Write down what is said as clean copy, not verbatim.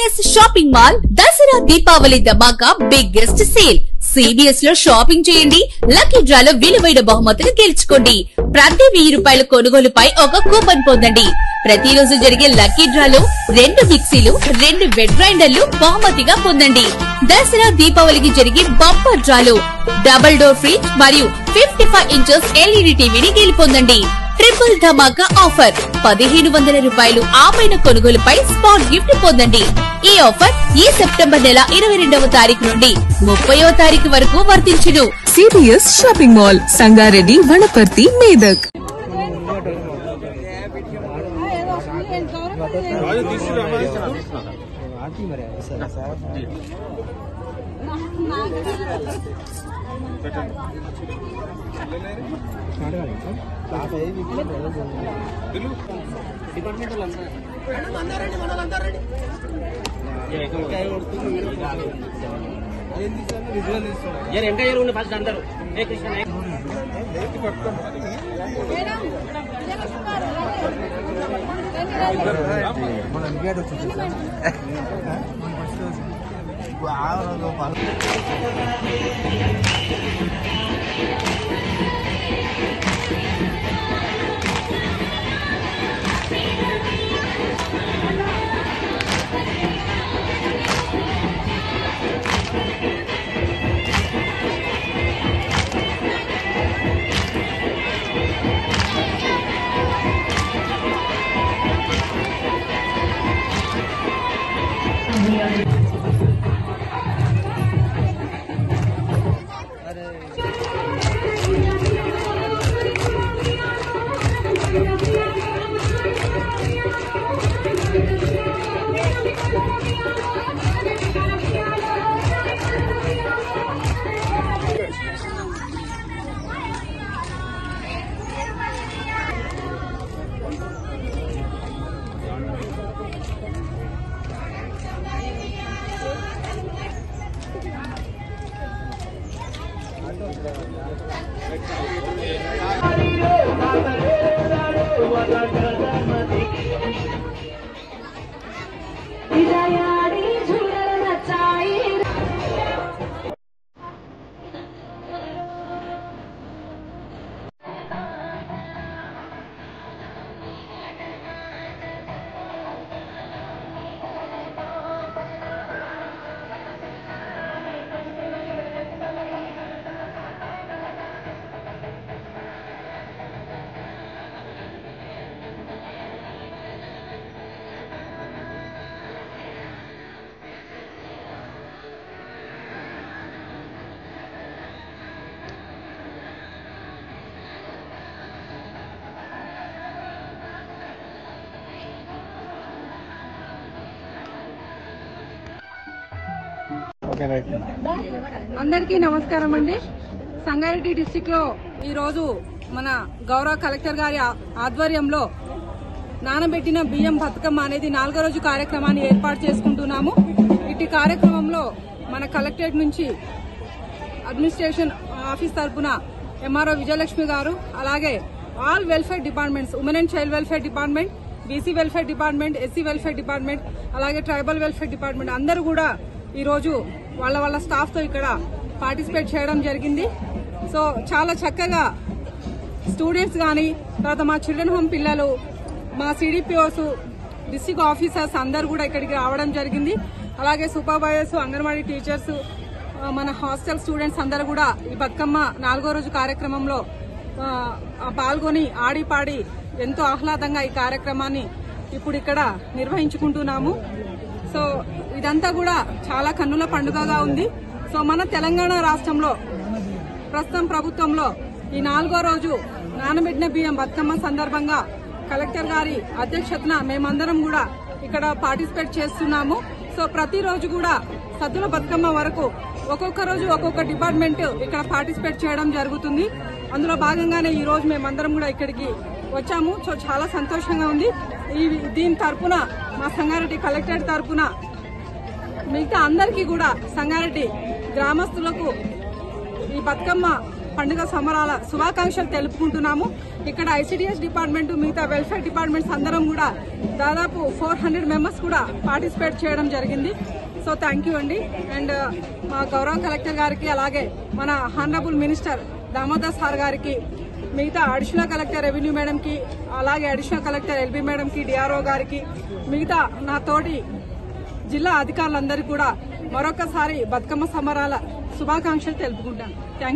CBS shopping mall Dasara Deepavali ధమాకా biggest sale. CBS లో షాపింగ్ చేయండి, లక్కీ డ్రాలో విలువైన బహుమతులు గెలుచుకోండి. ప్రతి 1000 రూపాయల కొనుగోలుపై ఒక కూపన్ పొందండి. ప్రతిరోజు జరిగే లక్కీ డ్రాలో 2 మిక్సీలు, 2 వెట్ గ్రైండర్లు బహుమతిగా పొందండి. దసరా దీపావళికి జరిగే బంపర్ డ్రాలో డబుల్ డోర్ ఫ్రిడ్జ్ మరియు 55 ఇంచెస్ LED టీవీని గెలుపొందండి. ట్రిపుల్ ధమాకా ఆఫర్ 1500 రూపాయలు ఆపైన కొనుగోలుపై స్పాట్ గిఫ్ట్ పొందండి. ఈ ఆఫర్ ఈ సెప్టెంబర్ నెల 22వ తారీఖు నుండి 30వ తారీఖు వరకు వర్తించును. CBS shopping mall, Sangareddy, Wanaparthy, Medak. First అందరూ అందరికీ నమస్కారం అండి. సంగారెడ్డి డిస్టిక్ లో ఈ రోజు మన గౌరవ కలెక్టర్ గారి ఆధ్వర్యంలో నానబెట్టిన బియ్యం బతుకమ్మ అనేది 4వ రోజు కార్యక్రమాన్ని ఏర్పాటు చేసుకుంటున్నాము. ఇటు కార్యక్రమంలో మన కలెక్టరేట్ నుంచి అడ్మినిస్ట్రేషన్ ఆఫీస్ తరఫున MRO విజయలక్ష్మి గారు, అలాగే all welfare departments, women and child welfare department, BC welfare department, SC welfare department, అలాగే ట్రైబల్ వెల్ఫేర్ డిపార్ట్మెంట్ అందరూ కూడా ఈ రోజు వాళ్ళ స్టాఫ్ తో ఇక్కడ పార్టిసిపేట్ చేయడం జరిగింది. సో చాలా చక్కగా స్టూడెంట్స్ గాని, తర్వాత మా చిల్డ్రన్ హోమ్ పిల్లలు, మా CDPOs, డిస్ట్రిక్ట్ ఆఫీసర్స్ అందరూ కూడా ఇక్కడికి రావడం జరిగింది. అలాగే సూపర్వైజర్స్, అంగన్వాడీ టీచర్స్, మన హాస్టల్ స్టూడెంట్స్ అందరూ కూడా ఈ బతుకమ్మ 4వ రోజు కార్యక్రమంలో పాల్గొని ఆడి పాడి ఎంతో ఆహ్లాదంగా ఈ కార్యక్రమాన్ని ఇప్పుడు ఇక్కడ నిర్వహించుకుంటున్నాము. సో ఇదంతా కూడా చాలా కన్నుల పండుగగా ఉంది. సో మన తెలంగాణ రాష్ట్రంలో ప్రస్తుతం ప్రభుత్వంలో ఈ 4వ రోజు నానబెట్టిన బియ్యం బతుకమ్మ సందర్భంగా కలెక్టర్ గారి అధ్యక్షతన మేమందరం కూడా ఇక్కడ పార్టిసిపేట్ చేస్తున్నాము. సో ప్రతిరోజు కూడా సద్దుల బతుకమ్మ వరకు ఒక్కొక్క రోజు ఒక్కొక్క డిపార్ట్మెంట్ ఇక్కడ పార్టిసిపేట్ చేయడం జరుగుతుంది. అందులో భాగంగానే ఈ రోజు మేమందరం కూడా ఇక్కడికి వచ్చాము. సో చాలా సంతోషంగా ఉంది. దీని తరపున మా సంగారెడ్డి కలెక్టరేట్ తరపున మిగతా అందరికీ కూడా సంగారెడ్డి గ్రామస్తులకు ఈ బతుకమ్మ పండుగ సంబరాల శుభాకాంక్షలు తెలుపుకుంటున్నాము. ఇక్కడ ఐసిడిఎస్ డిపార్ట్మెంట్, మిగతా వెల్ఫేర్ డిపార్ట్మెంట్స్ అందరం కూడా దాదాపు 400 మెంబర్స్ కూడా పార్టిసిపేట్ చేయడం జరిగింది. సో థ్యాంక్ యూ అండి. అండ్ మా గౌరవ కలెక్టర్ గారికి, అలాగే మన హానరబుల్ మినిస్టర్ దామోదర్ సార్ గారికి, మిగతా అడిషనల్ కలెక్టర్ రెవెన్యూ మేడం కి, అలాగే అడిషనల్ కలెక్టర్ ఎల్బీ మేడం కి, డిఆర్ఓ గారికి, మిగతా నా తోటి జిల్లా అధికారులందరికీ కూడా మరొకసారి బతుకమ్మ సంబరాల శుభాకాంక్షలు తెలుపుకుంటాను. Thank you.